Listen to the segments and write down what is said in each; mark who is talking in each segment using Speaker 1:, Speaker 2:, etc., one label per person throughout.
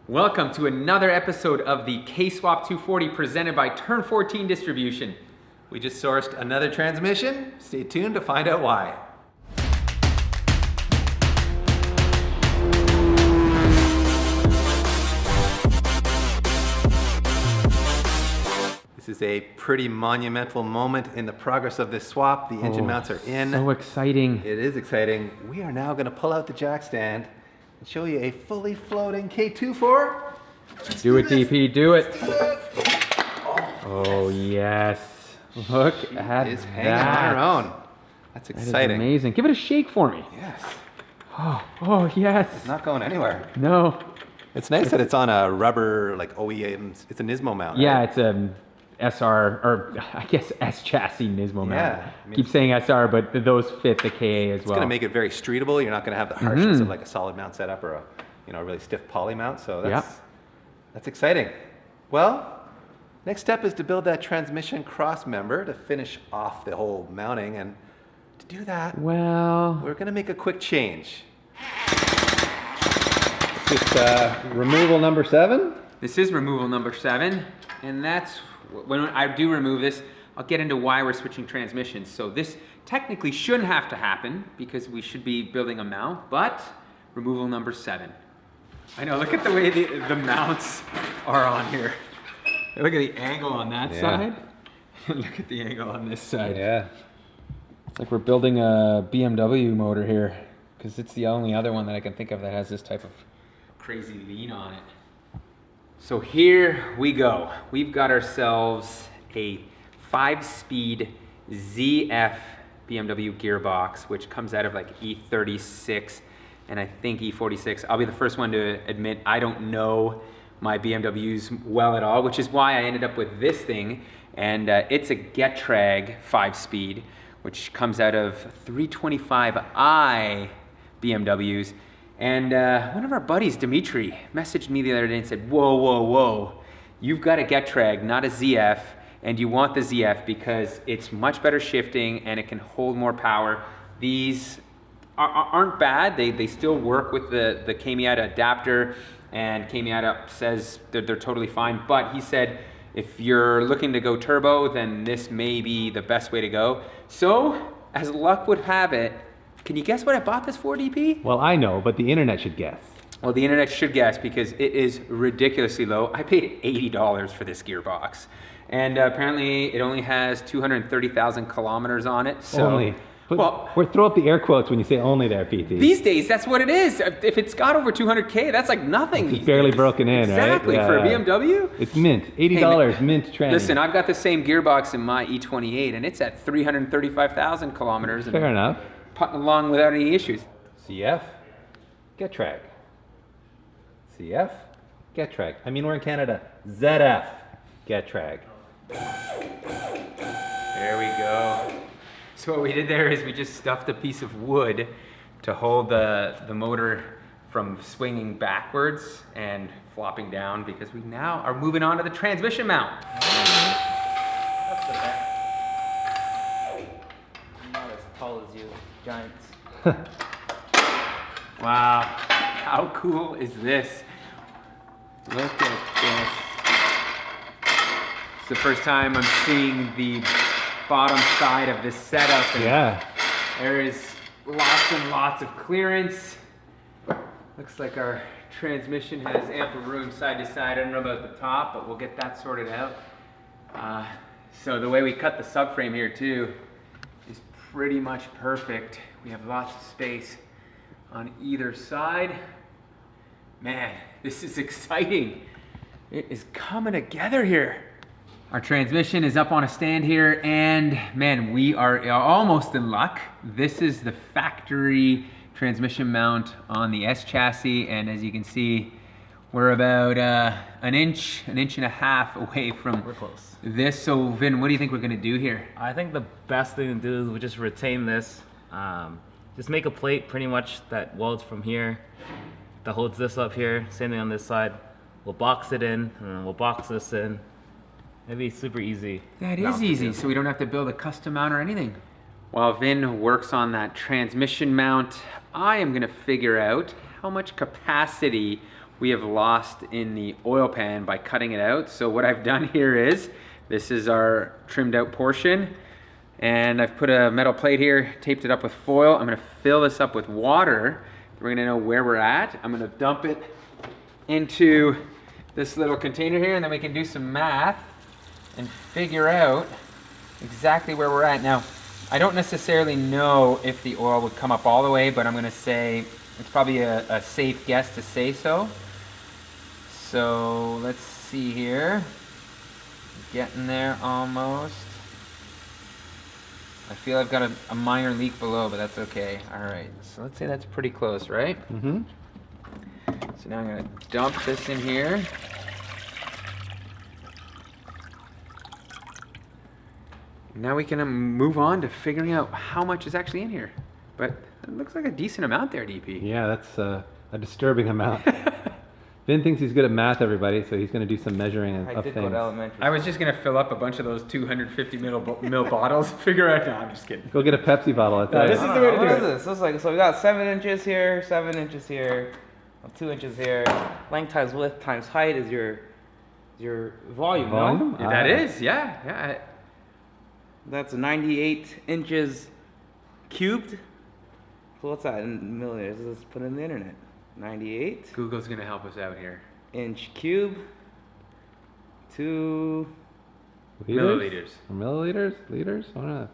Speaker 1: Welcome to another episode of the K-Swap 240 presented by Turn 14 Distribution.
Speaker 2: We just sourced another transmission. Stay tuned to find out why. This is a pretty monumental moment in the progress of this swap. The engine mounts are in.
Speaker 1: So exciting.
Speaker 2: It is exciting. We are now going to pull out the jack stand and show you a fully floating K24.
Speaker 1: Do it, DP, do it. Oh, yes. Look at
Speaker 2: It's hanging
Speaker 1: that.
Speaker 2: on her own. That's
Speaker 1: That is
Speaker 2: exciting.
Speaker 1: amazing. Give it a shake for me.
Speaker 2: Yes.
Speaker 1: Oh, yes.
Speaker 2: It's not going anywhere.
Speaker 1: No.
Speaker 2: It's nice that it's on a rubber, like OEM, it's a Nismo mount.
Speaker 1: Yeah,
Speaker 2: right?
Speaker 1: it's a SR, or I guess S chassis Nismo mount.
Speaker 2: Yeah, I mean-
Speaker 1: Keep saying SR, but those fit the KA as
Speaker 2: It's
Speaker 1: well.
Speaker 2: going to make it very streetable. You're not going to have the harshness of like a solid mount setup or a really stiff poly mount. So that's exciting. Well, next step is to build that transmission cross member to finish off the whole mounting. And to do that,
Speaker 1: Well,
Speaker 2: we're going to make a quick change. Just removal number 7.
Speaker 1: this is removal number 7, and that's when I do remove this, I'll get into why we're switching transmissions. So this technically shouldn't have to happen because we should be building a mount, but removal number 7. I know, look at the way the mounts are on here. Look at the angle on that side. Look at the angle on this side.
Speaker 2: Yeah.
Speaker 1: It's like we're building a BMW motor here because it's the only other one that I can think of that has this type of crazy lean on it. So here we go. We've got ourselves a 5-speed ZF BMW gearbox, which comes out of like E36 and I think E46. I'll be the first one to admit I don't know my BMWs well at all, which is why I ended up with this thing. And it's a Getrag 5-speed, which comes out of 325i BMWs. And one of our buddies, Dimitri, messaged me the other day and said, whoa, you've got a Getrag, not a ZF, and you want the ZF because it's much better shifting and it can hold more power. These aren't bad. They still work with the K-Miata adapter, and K-Miata says they're totally fine. But he said, if you're looking to go turbo, then this may be the best way to go. So, as luck would have it, can you guess what I bought this for, DP?
Speaker 3: Well, I know, but the internet should guess.
Speaker 1: Well, the internet should guess because it is ridiculously low. I paid $80 for this gearbox. And apparently it only has 230,000 kilometers on it. So,
Speaker 3: Only. But throw up the air quotes when you say only there, PT.
Speaker 1: These days, that's what it is. If it's got over 200K, that's like nothing.
Speaker 3: It's barely broken in,
Speaker 1: exactly,
Speaker 3: right?
Speaker 1: for a BMW.
Speaker 3: It's mint. $80 mint trend.
Speaker 1: Listen, I've got the same gearbox in my E28, and it's at 335,000 kilometers.
Speaker 3: Fair enough.
Speaker 1: Putting along without any issues.
Speaker 3: CF, Getrag. CF, Getrag. I mean, we're in Canada. ZF, Getrag.
Speaker 1: There we go. So what we did there is we just stuffed a piece of wood to hold the motor from swinging backwards and flopping down because we now are moving on to the transmission mount.
Speaker 4: That's okay. I'm not as tall as you, giants.
Speaker 1: Wow, how cool is this? Look at this. It's the first time I'm seeing the bottom side of this setup. And there is lots and lots of clearance. Looks like our transmission has ample room side to side. I don't know about the top, but we'll get that sorted out. So the way we cut the subframe here too is pretty much perfect. We have lots of space on either side. Man, this is exciting. It is coming together here. Our transmission is up on a stand here, and man, we are almost in luck. This is the factory transmission mount on the S chassis, and as you can see, we're about an inch and a half away from this. So Vin, what do you think we're gonna do here?
Speaker 4: I think the best thing to do is we just retain this. Just make a plate pretty much that welds from here, that holds this up here, same thing on this side. We'll box it in, and then we'll box this in. It'd be super easy.
Speaker 1: That is easy, so we don't have to build a custom mount or anything. While Vin works on that transmission mount, I am gonna figure out how much capacity we have lost in the oil pan by cutting it out. So what I've done here is, this is our trimmed out portion, and I've put a metal plate here, taped it up with foil. I'm gonna fill this up with water. We're gonna know where we're at. I'm gonna dump it into this little container here, and then we can do some math and figure out exactly where we're at. Now, I don't necessarily know if the oil would come up all the way, but I'm gonna say it's probably a safe guess to say so. So let's see here. Getting there almost. I feel I've got a minor leak below, but that's okay. All right, so let's say that's pretty close, right?
Speaker 3: Mm-hmm.
Speaker 1: So now I'm gonna dump this in here. Now we can move on to figuring out how much is actually in here. But it looks like a decent amount there, DP.
Speaker 3: Yeah, that's a disturbing amount. Vin thinks he's good at math, everybody, so he's going to do some measuring of things.
Speaker 1: I was just gonna fill up a bunch of those 250 mil bottles. Figure out. No, I'm just kidding.
Speaker 3: Go get a Pepsi bottle. I'll tell you.
Speaker 1: This is the way to do
Speaker 4: What
Speaker 1: it.
Speaker 4: is this? Looks like, so we got 7 inches here, 7 inches here, 2 inches here. Length times width times height is your volume,
Speaker 3: Volume?
Speaker 4: no?
Speaker 1: Yeah, that is, yeah.
Speaker 4: That's 98 inches cubed. So what's that in milliliters? Let's put it in the internet. 98
Speaker 1: Google's gonna help us out here.
Speaker 4: inch cube to
Speaker 1: Milliliters.
Speaker 3: Or milliliters? Liters? I don't know.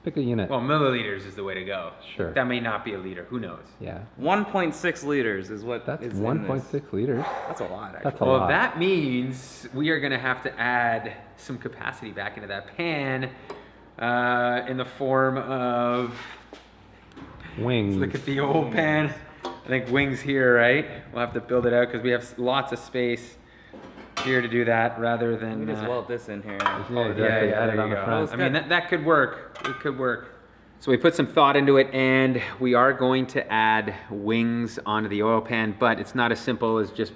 Speaker 3: Pick a unit.
Speaker 1: Well, milliliters is the way to go.
Speaker 3: Sure.
Speaker 1: That may not be a liter. Who knows?
Speaker 3: Yeah.
Speaker 4: 1.6 liters is what
Speaker 3: That's
Speaker 4: is in this.
Speaker 3: 1.6 liters.
Speaker 4: That's a lot, actually.
Speaker 3: That's a
Speaker 1: Well,
Speaker 3: lot.
Speaker 1: that means we are gonna have to add some capacity back into that pan in the form of.
Speaker 3: Wings.
Speaker 1: Let's look at the old pan. I think wings here, right? We'll have to build it out because we have lots of space here to do that rather than.
Speaker 4: We just weld this in here.
Speaker 3: Yeah,
Speaker 1: Oh,
Speaker 3: exactly.
Speaker 1: yeah,
Speaker 3: Add it
Speaker 1: there
Speaker 3: on
Speaker 1: you
Speaker 3: the
Speaker 1: go.
Speaker 3: front.
Speaker 1: I mean, that could work. It could work. So we put some thought into it, and we are going to add wings onto the oil pan, but it's not as simple as just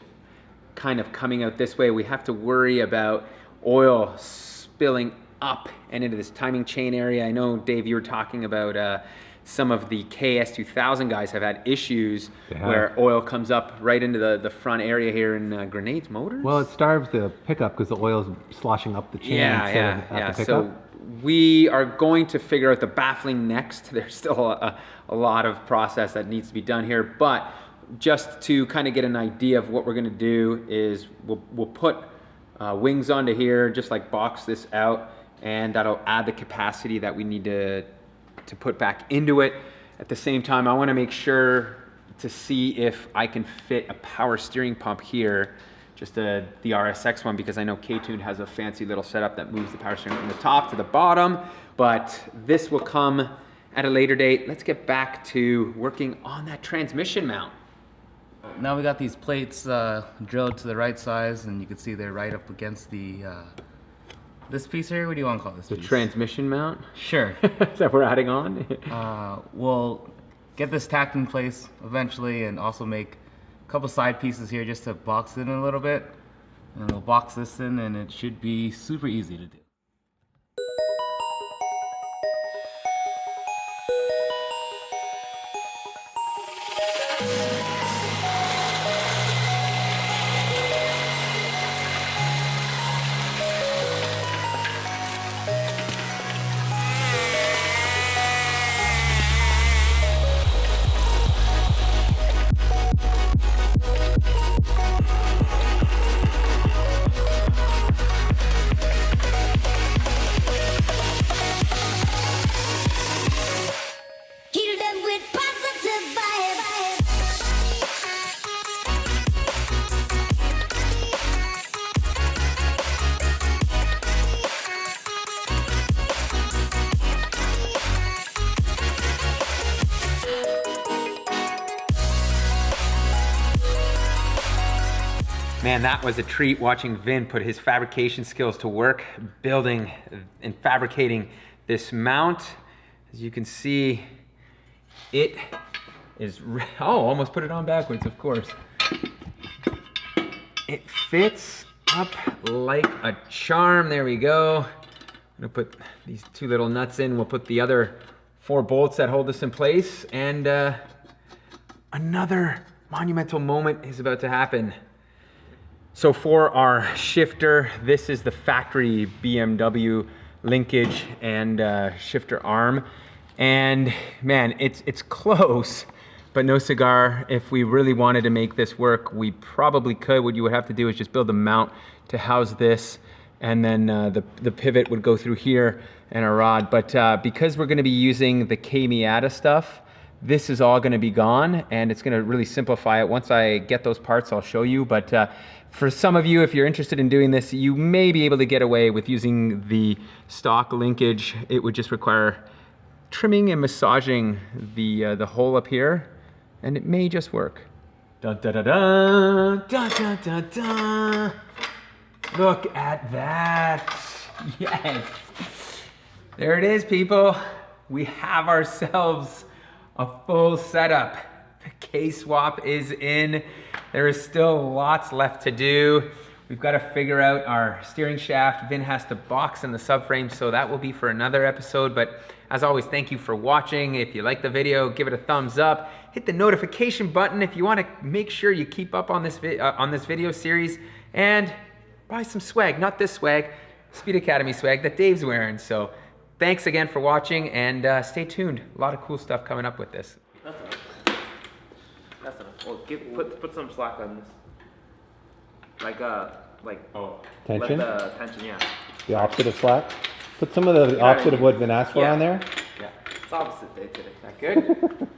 Speaker 1: kind of coming out this way. We have to worry about oil spilling up and into this timing chain area. I know, Dave, you were talking about some of the KS2000 guys have had issues
Speaker 3: They have.
Speaker 1: where oil comes up right into the front area here in Grenades Motors.
Speaker 3: Well, it starves the pickup because the oil's sloshing up the chain instead of at the
Speaker 1: So
Speaker 3: pickup.
Speaker 1: we are going to figure out the baffling next. There's still a lot of process that needs to be done here, but just to kind of get an idea of what we're going to do is we'll put wings onto here, just like box this out, and that'll add the capacity that we need to put back into it. At the same time, I want to make sure to see if I can fit a power steering pump here, just the RSX one, because I know K-Tuned has a fancy little setup that moves the power steering from the top to the bottom, but this will come at a later date. Let's get back to working on that transmission mount.
Speaker 4: Now we got these plates drilled to the right size, and you can see they're right up against the this piece here. What do you want to call this
Speaker 1: The
Speaker 4: piece?
Speaker 1: transmission mount
Speaker 4: Sure.
Speaker 1: that we're adding on.
Speaker 4: We'll get this tacked in place eventually, and also make a couple side pieces here just to box it in a little bit. And we'll box this in, and it should be super easy to do.
Speaker 5: Heal them with positive vibes.
Speaker 1: Man, that was a treat watching Vin put his fabrication skills to work, building and fabricating this mount. As you can see, it is, almost put it on backwards, of course. It fits up like a charm. There we go. I'm gonna put these 2 little nuts in. We'll put the other 4 bolts that hold this in place, and another monumental moment is about to happen. So for our shifter, this is the factory BMW linkage and shifter arm. And man, it's close, but no cigar. If we really wanted to make this work, we probably could. What you would have to do is just build a mount to house this, and then the pivot would go through here and a rod. But because we're gonna be using the K24 stuff, this is all gonna be gone, and it's gonna really simplify it. Once I get those parts, I'll show you. But for some of you, if you're interested in doing this, you may be able to get away with using the stock linkage. It would just require trimming and massaging the hole up here, and it may just work. Dun, dun, dun, dun, dun, dun, dun, dun. Look at that. Yes. There it is, people. We have ourselves a full setup. The K-Swap is in. There is still lots left to do. We've got to figure out our steering shaft. Vin has to box in the subframe, so that will be for another episode. But as always, thank you for watching. If you like the video, give it a thumbs up. Hit the notification button if you want to make sure you keep up on this video series. And buy some swag, not this swag, Speed Academy swag that Dave's wearing. So thanks again for watching, and stay tuned. A lot of cool stuff coming up with this.
Speaker 4: That's enough. That's enough. Well, put some slack on this.
Speaker 3: Tension?
Speaker 4: Let the tension, yeah.
Speaker 3: The opposite of slack. Put some of the opposite of what Vin asked for on there.
Speaker 4: Yeah. It's opposite day today.
Speaker 1: Is that good?